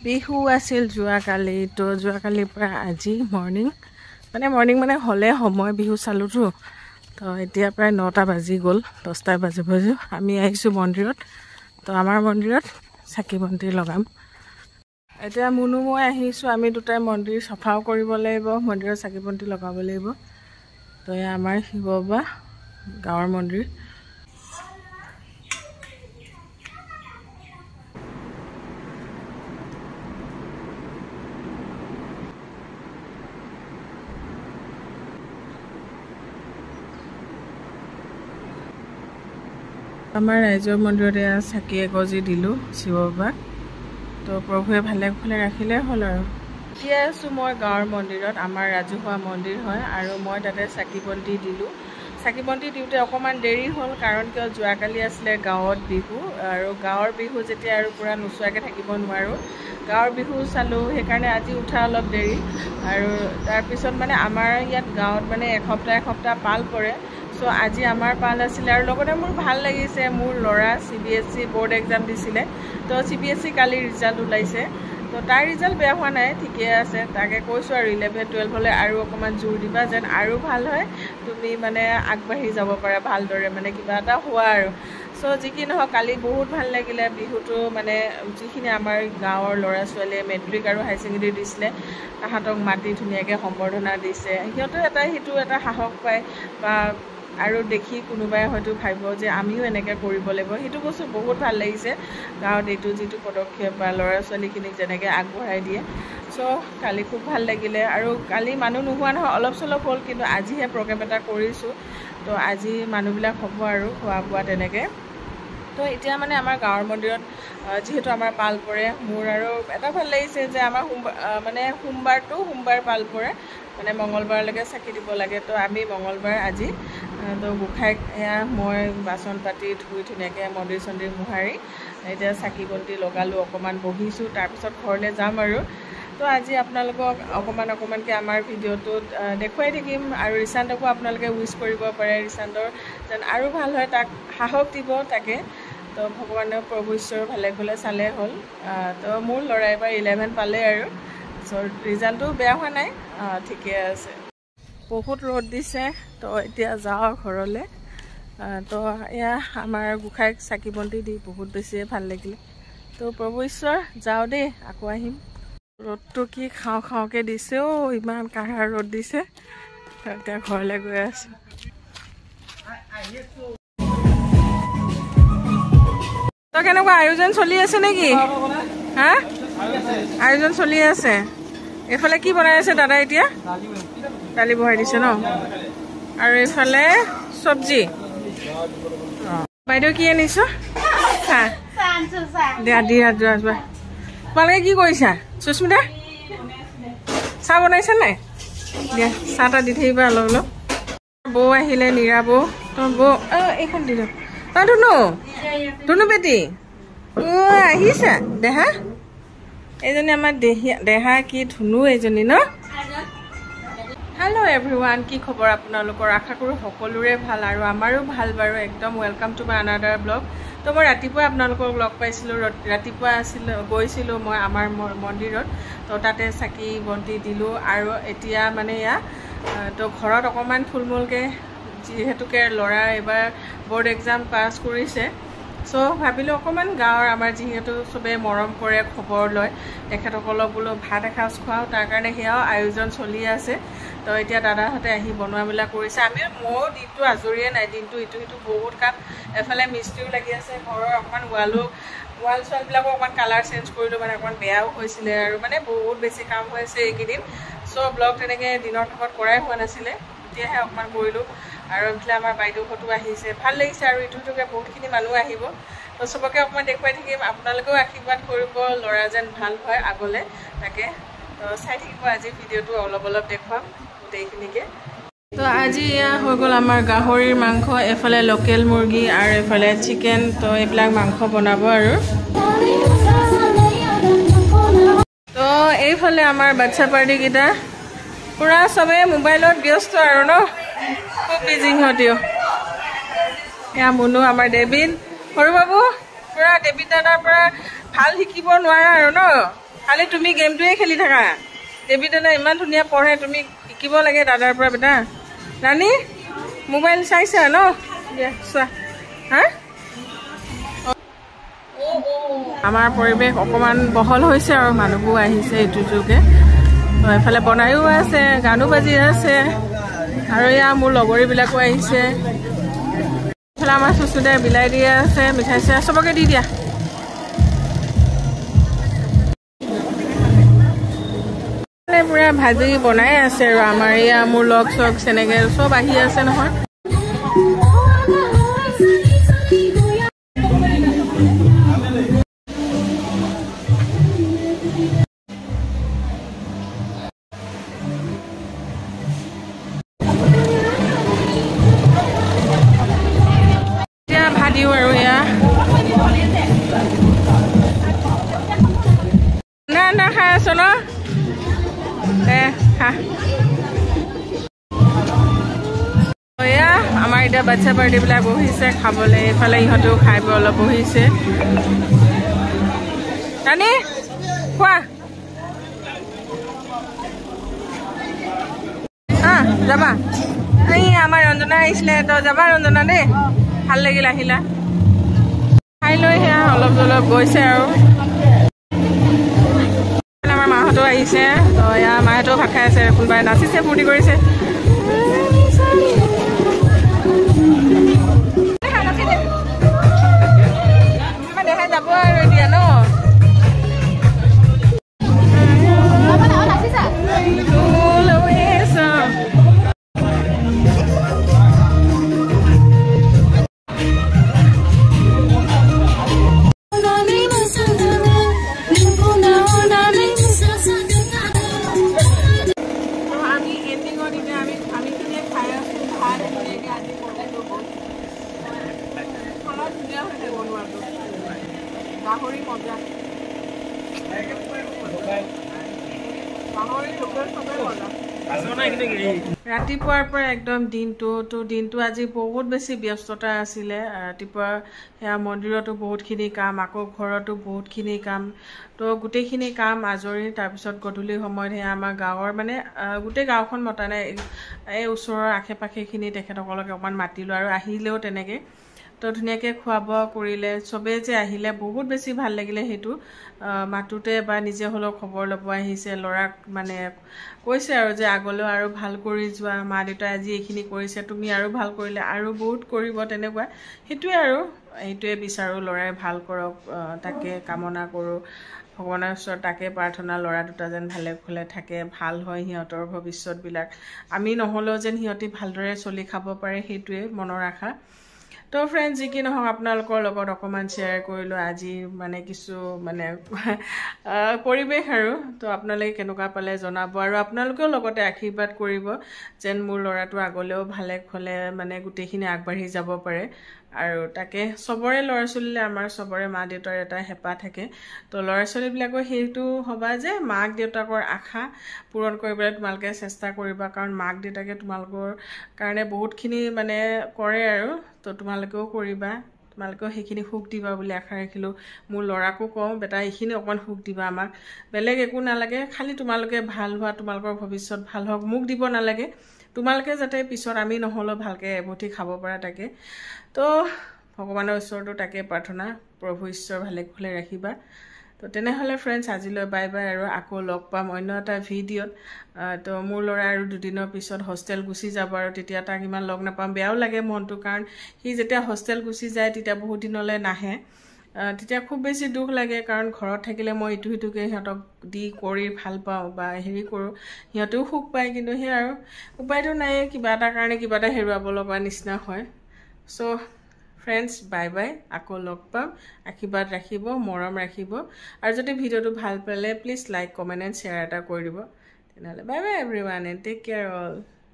বিহু আছিল যোৱাকালি তো যোৱাকালিৰ পৰা আজি মৰ্নিং মানে হ'লে সময় বিহু চালোতো তো এতিয়া প্ৰায় 9টা বাজি গ'ল 10টা বাজিব আমি আহিছোঁ মন্দিৰত তো আমাৰ মন্দিৰত চাকি বন্তি লগাম এতিয়া মুনু মই আহিছোঁ আমি দুটাই মন্দিৰ সফাও কৰিব লাগিব মন্দিৰত চাকি বন্তি লগাব লাগিব তো আমাৰ শিৱ বাবা গাঁৱৰ মন্দিৰ আমাৰ ৰাইজৰ মন্দিৰতে চাকি এগজি দিলোঁ শিৱ বাবাক তো প্ৰভুৱে ভালে ভালে ৰাখিলে হ'ল আৰু এতিয়া আছোঁ মই গাঁৱৰ মন্দিৰত আমাৰ ৰাজহুৱা মন্দিৰ হয় আৰু মই তাতে চাকি বন্তি দিলোঁ চাকি বন্তি দিওঁতে অকণমান দেৰি হ'ল কাৰণ কিয় যোৱাকালি আছিলে গাঁৱত বিহু আৰু গাঁৱৰ বিহু যেতিয়া আৰু পূৰা নোচোৱাকৈ থাকিব নোৱাৰোঁ গাঁৱৰ বিহু চালোঁ সেইকাৰণে আজি উঠা অলপ দেৰি আৰু তাৰপিছত মানে আমাৰ ইয়াত গাঁৱত মানে এসপ্তাহ পাল পৰে তো আজি আমাৰ পাল আছিলে আৰু লগতে মোৰ ভাল লাগিছে মোৰ ল'ৰা CBSC বোৰ্ড এক্সাম দিছিলে তো CBSC কালি ৰিজাল্ট ওলাইছে তো তাৰ ৰিজাল্ট বেয়া হোৱা নাই ঠিকে আছে তাকে কৈছোঁ আৰু 11-12 হ'লে আৰু অকণমান জোৰ দিবা যেন আৰু ভাল হয় তুমি মানে আগবাঢ়ি যাব পাৰা ভালদৰে মানে কিবা এটা হোৱা আৰু সো যি কি নহওক কালি বহুত ভাল লাগিলে বিহুটো মানে যিখিনি আমাৰ গাঁৱৰ ল'ৰা ছোৱালীয়ে মেট্ৰিক আৰু হাই ছেকেণ্ডেৰী দিছিলে তাহাঁতক মাতি ধুনীয়াকৈ সম্বৰ্ধনা দিছে সিহঁতে সেইটো এটা সাহস পায় বা আৰু দেখি কোনোবাই হয়তো ভাবিব যে আমিও এনেকৈ কৰিব লাগিব সেইটো বস্তু বহুত ভাল লাগিছে গাঁৱত এইটো যিটো পদক্ষেপ বা ল'ৰা ছোৱালীখিনিক যেনেকৈ আগবঢ়াই দিয়ে চ' কালি খুব ভাল লাগিলে আৰু কালি মানুহ নোহোৱা নহয় অলপ চলপ হ'ল কিন্তু আজিহে প্ৰগ্ৰেম এটা কৰিছোঁ তো আজি মানুহবিলাক হ'ব আৰু খোৱা বোৱা তেনেকৈ তো এতিয়া মানে আমাৰ গাঁৱৰ মন্দিৰত যিহেতু আমাৰ পাল পৰে মোৰ আৰু এটা ভাল লাগিছে যে আমাৰ সোমবাৰ পাল পৰে মানে মঙ্গলবাৰলৈকে চাকি দিব লাগে তো আমি মঙ্গলবাৰ আজি তো গোঁসাইক এয়া মই বাচন পাতি ধুই ধুনীয়াকৈ মন্দিৰ চন্দিৰ মোহাৰি এতিয়া চাকি বন্তি লগালোঁ অকণমান বহিছোঁ তাৰপিছত ঘৰলৈ যাম আৰু তো আজি আপোনালোকক অকণমানকৈ আমাৰ ভিডিঅ'টোত দেখুৱাই থাকিম আৰু ৰিচান্তকো আপোনালোকে উইচ কৰিব পাৰে ৰিচান্তৰ যেন আৰু ভাল হয় তাক সাহস দিব তাকে তো ভগৱানৰ প্ৰভু ঈশ্বৰৰ ভালে ভালে চালে হ'ল তো মোৰ ল'ৰাই এবাৰ 11 পালে আৰু চ' ৰিজাল্টটো বেয়া হোৱা নাই ঠিকে আছে বহুত ৰ'দ দিছে তো এতিয়া যাওঁ ঘৰলৈ তো এয়া আমাৰ গোঁসাইক চাকি বন্তি দি বহুত বেছিয়ে ভাল লাগিলে তো প্ৰভু ঈশ্বৰ যাওঁ দেই আকৌ আহিম ৰ'দটো কি খাওঁকৈ দিছে ইমান কাঢ়া ৰ'দ দিছে এতিয়া ঘৰলৈ গৈ আছোঁ তো কেনেকুৱা আয়োজন চলি আছে নেকি হা আয়োজন চলি আছে এইফালে কি বনাই আছে দাদা এতিয়া দালি বহাই দিছে ন আৰু এইফালে চব্জি বাইদেউ কি আনিছ দিয়া তোমালোকে কি কৰিছা সুস্মিতা চাহ বনাইছা নাই দিয়া চাহ তাহ দি থাকিবা অলপ অলপ বৌ আহিলে নীৰা বৌ তো বৌ এইখন দি দিওঁ ধুনু বেটি আহিছা দেহা এইজনী আমাৰ দেহা কি ধুনু এইজনী ন হেল্ল' এভৰিৱান কি খবৰ আপোনালোকৰ আশা কৰোঁ সকলোৰে ভাল আৰু আমাৰো ভাল বাৰু একদম welcome to my another blog তো মই ৰাতিপুৱা আপোনালোকক লগ পাইছিলোঁ ৰাতিপুৱা গৈছিলোঁ মই আমাৰ মন্দিৰত তো তাতে চাকি বন্তি দিলোঁ আৰু এতিয়া মানে তো ঘৰত অকণমান থুলমূলকৈ যিহেতুকে ল'ৰা এইবাৰ বোৰ্ড এক্সাম পাছ কৰিছে চ' ভাবিলোঁ অকণমান গাঁৱৰ আমাৰ যিহেতু চবেই মৰম কৰে খবৰ লয় তেখেতসকলক বোলো ভাত এসাঁজ খুৱাওঁ তাৰ কাৰণে সেয়াও আয়োজন চলি আছে তো এতিয়া দাদাহঁতে আহি বনোৱা মেলা কৰিছে ময়ো দিনটো আজৰিয়ে নাই দিনটো ইটো সিটো বহুত কাম এফালে মিস্ত্ৰীও লাগি আছে ঘৰৰ অকণমান ৱাল চোৱালবিলাকো অকণমান কালাৰ চেঞ্জ কৰিলোঁ মানে অকণমান বেয়াও হৈছিলে আৰু মানে বহুত বেছি কাম হৈ আছে এইকেইদিন চ' ব্লগ তেনেকৈ দিনৰ ভাগত কৰাই হোৱা নাছিলে এতিয়াহে অকণমান কৰিলোঁ আৰু এইফালে আমাৰ বাইদেউহঁতো আহিছে ভাল লাগিছে আৰু ইটো সিটোকৈ বহুতখিনি মানুহ আহিব তো চবকে অকণমান দেখুৱাই থাকিম আপোনালোকেও আশীৰ্বাদ কৰিব ল'ৰা যেন ভাল হয় আগলৈ তাকে তো চাই থাকিব আজি ভিডিঅ'টো অলপ দেখুৱাম গোটেইখিনিকে তো আজি এয়া হৈ গ'ল আমাৰ গাহৰিৰ মাংস এফালে লোকেল মুৰ্গী আৰু এফালে চিকেন তো এইবিলাক মাংস বনাব আৰু তো এইফালে আমাৰ বাচ্ছা পাৰ্টিকেইটা পুৰা চবেই মোবাইলত ব্যস্ত আৰু ন খুব বিজি সিহঁতিও এয়া মুনু আমাৰ ডেভিড সৰু বাবু পুৰা ডেভিড দাদাৰ পৰা ভাল শিকিব নোৱাৰা আৰু ন খালি তুমি গেমটোৱে খেলি থাকা দেৱী দাদা ইমান ধুনীয়া পঢ়ে তুমি শিকিব লাগে দাদাৰ পৰা বেটা ৰাণী মোবাইল চাইছা ন দিয়া চোৱা হা আমাৰ পৰিৱেশ অকণমান বহল হৈছে আৰু মানুহবোৰ আহিছে ইটো যোগে এফালে বনায়ো আছে গানো বাজি আছে আৰু এয়া মোৰ লগৰীবিলাকো আহিছে এফালে আমাৰ চুচুদাই বিলাই দি আছে মিঠাই চিঠাই চবকে দি দিয়া পুৰা ভাজি বনাই আছে আৰু আমাৰ এয়া মোৰ লগ চগ তেনেকে চব আহি আছে নহয় এতিয়া ভাজিও আৰু এয়া না না খাই আছো ন আমাৰ এতিয়া বাচ্চা পাৰ্টিবিলাক বহিছে খাবলৈ এইফালে ইহঁতেও খাই বৈ অলপ বহিছে ৰাণী খোৱা যাবা এই আমাৰ ৰঞ্জনা আহিছিলে তই যাবা ৰঞ্জনা দেই ভাল লাগিল আহিলা খাই লৈ সেয়া অলপ জলপ গৈছে আৰু আমাৰ মাহঁতেও আহিছে তো এয়া মাহঁতেও ভাত খাই আছে কোনোবাই নাচিছে ফূৰ্তি কৰিছে দেখাই যাব আৰু এতিয়া ন ৰাতিপুৱাৰ পৰা একদম দিনটো আজি বহুত বেছি ব্যস্ততা আছিলে ৰাতিপুৱা সেয়া মন্দিৰতো বহুতখিনি কাম আকৌ ঘৰতো বহুতখিনি কাম তো গোটেইখিনি কাম আজৰি তাৰপিছত গধূলি সময়ত সেয়া আমাৰ গাঁৱৰ মানে গোটেই গাঁওখন মতা নাই এই ওচৰৰ আশে পাশেখিনি তেখেতসকলক অকণমান মাতিলোঁ আৰু আহিলেও তেনেকৈ তো ধুনীয়াকৈ খোৱা বোৱা কৰিলে চবেই যে আহিলে বহুত বেছি ভাল লাগিলে সেইটো মাতোতে বা নিজে হ'লেও খবৰ ল'ব আহিছে ল'ৰাক মানে কৈছে আৰু যে আগলৈও আৰু ভাল কৰি যোৱা মা দেউতাই আজি এইখিনি কৰিছে তুমি আৰু ভাল কৰিলে আৰু বহুত কৰিব তেনেকুৱা সেইটোৱে বিচাৰোঁ ল'ৰাই ভাল কৰক তাকে কামনা কৰোঁ ভগৱানৰ ওচৰত তাকে প্ৰাৰ্থনা ল'ৰা দুটা যেন ভালে ভালে থাকে ভাল হয় সিহঁতৰ ভৱিষ্যতবিলাক আমি নহ'লেও যেন সিহঁতি ভালদৰে চলি খাব পাৰে সেইটোৱে মনৰ আশা তো ফ্ৰেণ্ডছ যি কি নহওক আপোনালোকৰ লগত অকণমান শ্বেয়াৰ কৰিলোঁ আজি মানে কিছু মানে পৰিৱেশ আৰু তো আপোনালোকে কেনেকুৱা পালে জনাব আৰু আপোনালোকেও লগতে আশীৰ্বাদ কৰিব যেন মোৰ ল'ৰাটো আগলৈও ভালে খলে মানে গোটেইখিনি আগবাঢ়ি যাব পাৰে আৰু তাকে চবৰে ল'ৰা ছোৱালীলে আমাৰ চবৰে মা দেউতাৰ এটা হেঁপাহ থাকে তো ল'ৰা ছোৱালীবিলাকৰ সেইটো হ'বা যে মাক দেউতাকৰ আশা পূৰণ কৰিবলৈ তোমালোকে চেষ্টা কৰিবা কাৰণ মাক দেউতাকে তোমালোকৰ কাৰণে বহুতখিনি মানে কৰে আৰু তো তোমালোকেও কৰিবা তোমালোকেও সেইখিনি সুখ দিবা বুলি আশা ৰাখিলোঁ মোৰ ল'ৰাকো কওঁ বেটা এইখিনি অকণমান সুখ দিবা আমাক বেলেগ একো নালাগে খালি তোমালোকে ভাল হোৱা তোমালোকৰ ভৱিষ্যত ভাল হওক মোক দিব নালাগে তোমালোকে যাতে পিছত আমি নহ'লেও ভালকৈ এভুটি খাব পৰা তাকে তো ভগৱানৰ ওচৰতো তাকে প্ৰাৰ্থনা প্ৰভু ঈশ্বৰ ভালে কুশলে ৰাখিবা তো তেনেহ'লে ফ্ৰেণ্ডছ আজিলৈ বাই বাই আৰু আকৌ লগ পাম অন্য এটা ভিডিঅ'ত তো মোৰ ল'ৰা আৰু দুদিনৰ পিছত হোষ্টেল গুচি যাব আৰু তেতিয়া তাক ইমান লগ নাপাম বেয়াও লাগে মনটো কাৰণ সি যেতিয়া হোষ্টেল গুচি যায় তেতিয়া বহুত দিনলৈ নাহে তেতিয়া খুব বেছি দুখ লাগে কাৰণ ঘৰত থাকিলে মই ইটো সিটোকে সিহঁতক দি কৰি ভাল পাওঁ বা হেৰি কৰোঁ সিহঁতেও সুখ পায় কিন্তু সেই আৰু উপায়টো নাই কিবা এটা কাৰণে কিবা এটা হেৰুৱাব লগা নিচিনা হয় চ' ফ্ৰেণ্ডছ বাই বাই আকৌ লগ পাম আশীৰ্বাদ ৰাখিব মৰম ৰাখিব আৰু যদি ভিডিঅ'টো ভাল পালে please like comment and share এটা কৰি দিব তেনেহ'লে bye bye everyone and take care all